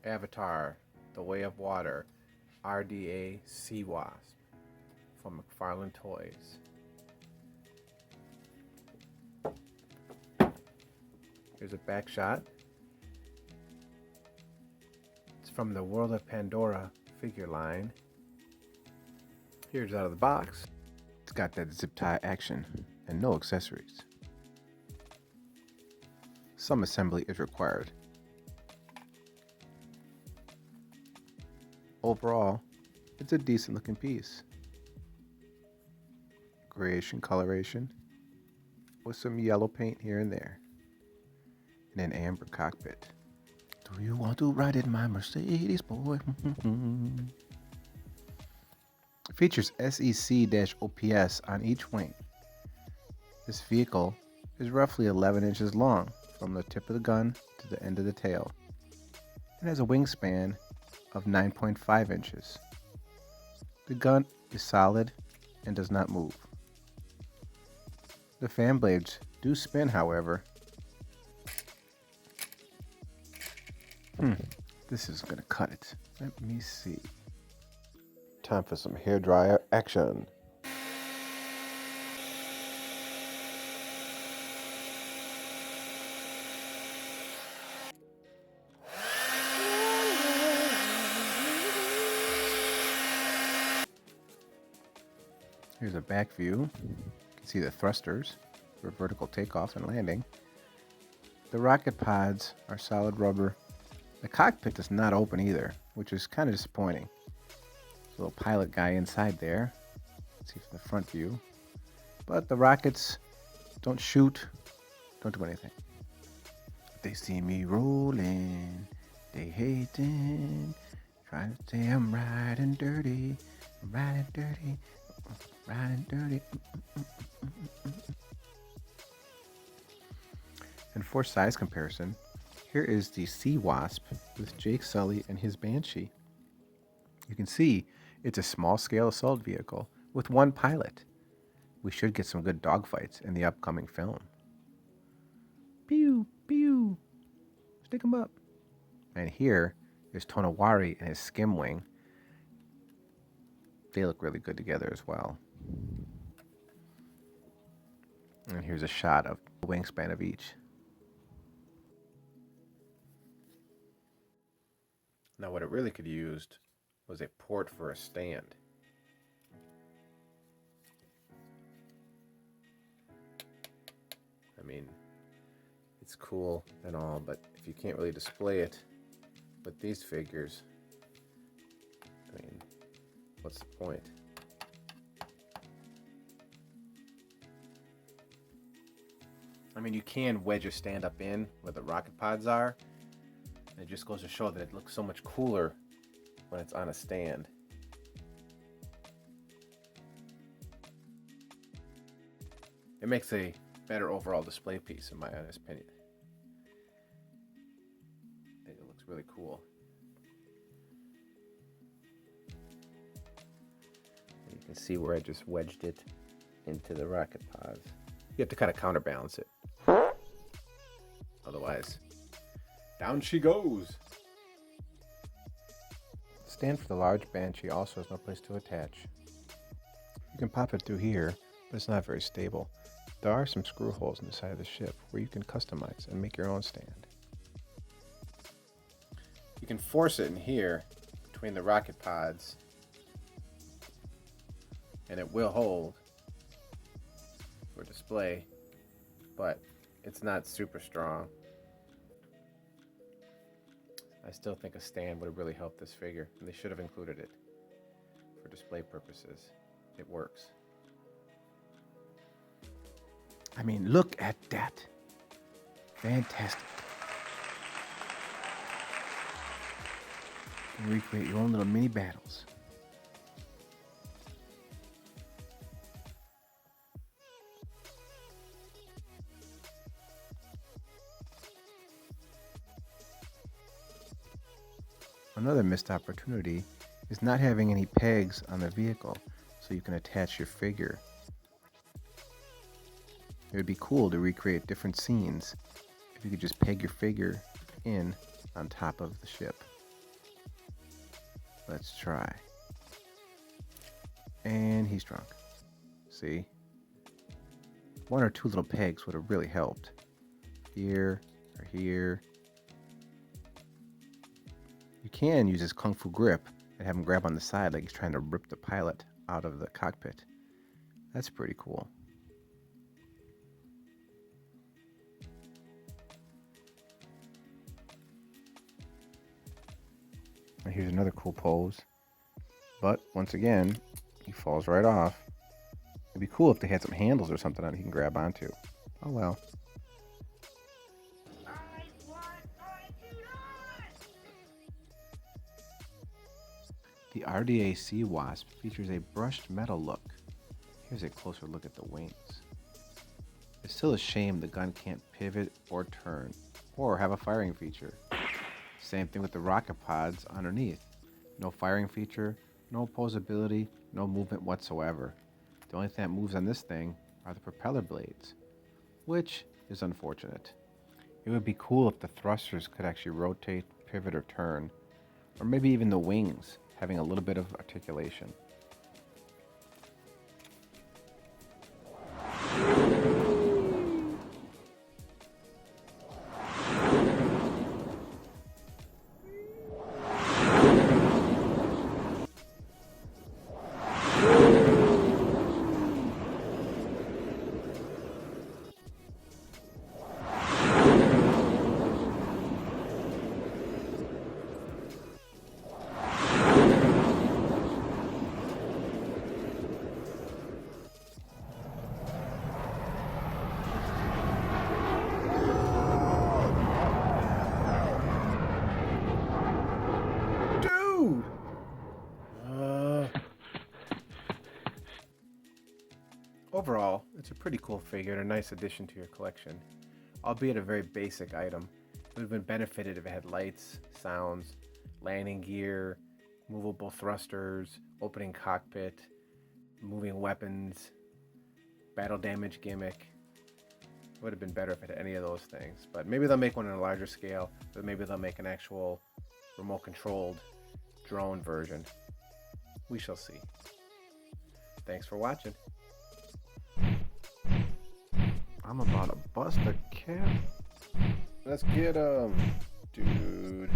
Avatar, The Way of Water, RDA Seawasp from McFarlane Toys. Here's a back shot. It's from the World of Pandora figure line. Here's out of the box. It's got that zip tie action and no accessories. Some assembly is required. Overall, it's a decent looking piece. Grayish coloration with some yellow paint here and there. And an amber cockpit. Do you want to ride in my Mercedes, boy? Features SEC-OPS on each wing. This vehicle is roughly 11 inches long from the tip of the gun to the end of the tail. It has a wingspan of 9.5 inches. The gun is solid and does not move. The fan blades do spin, however. This is gonna cut it. Let me see. Time for some hairdryer action. Here's a back view. You can see the thrusters for vertical takeoff and landing. The rocket pods are solid rubber. The cockpit does not open either, which is kind of disappointing. There's a little pilot guy inside there. Let's see from the front view. But the rockets don't shoot, don't do anything. They see me rolling, they hating, trying to say I'm riding dirty, riding dirty, riding dirty. And for size comparison, here is the Seawasp with Jake Sully and his Banshee. You can see it's a small-scale assault vehicle with one pilot. We should get some good dogfights in the upcoming film. Pew, pew. Stick 'em up. And here is Tonawari and his Skimwing. They look really good together as well. And here's a shot of the wingspan of each. Now what it really could have used was a port for a stand. I mean, it's cool and all, but if you can't really display it with these figures, I mean, what's the point? I mean, you can wedge a stand up in where the rocket pods are, and it just goes to show that it looks so much cooler when it's on a stand. It makes a better overall display piece, in my honest opinion. I think it looks really cool. You can see where I just wedged it into the rocket pods. You have to kind of counterbalance it. Otherwise, down she goes. The stand for the large Banshee also has no place to attach. You can pop it through here, but it's not very stable. There are some screw holes in the side of the ship where you can customize and make your own stand. You can force it in here between the rocket pods, and it will hold for display, but it's not super strong. I still think a stand would have really helped this figure, and they should have included it for display purposes. It works. I mean, look at that. Fantastic. You can recreate your own little mini battles. Another missed opportunity is not having any pegs on the vehicle so you can attach your figure. It would be cool to recreate different scenes if you could just peg your figure in on top of the ship. Let's try. And he's drunk. See? One or two little pegs would have really helped. Here or here. You can use his kung fu grip and have him grab on the side like he's trying to rip the pilot out of the cockpit. That's pretty cool. And here's another cool pose. But once again, he falls right off. It'd be cool if they had some handles or something that he can grab onto. Oh well. The RDA Seawasp features a brushed metal look. Here's a closer look at the wings. It's still a shame the gun can't pivot or turn, or have a firing feature. Same thing with the rocket pods underneath. No firing feature, no posability, no movement whatsoever. The only thing that moves on this thing are the propeller blades, which is unfortunate. It would be cool if the thrusters could actually rotate, pivot, or turn, or maybe even the wings having a little bit of articulation. Overall, it's a pretty cool figure and a nice addition to your collection. Albeit a very basic item, it would have been benefited if it had lights, sounds, landing gear, movable thrusters, opening cockpit, moving weapons, battle damage gimmick. It would have been better if it had any of those things. But maybe they'll make one on a larger scale, but maybe they'll make an actual remote controlled drone version. We shall see. Thanks for watching. I'm about to bust a cap. Let's get him, dude.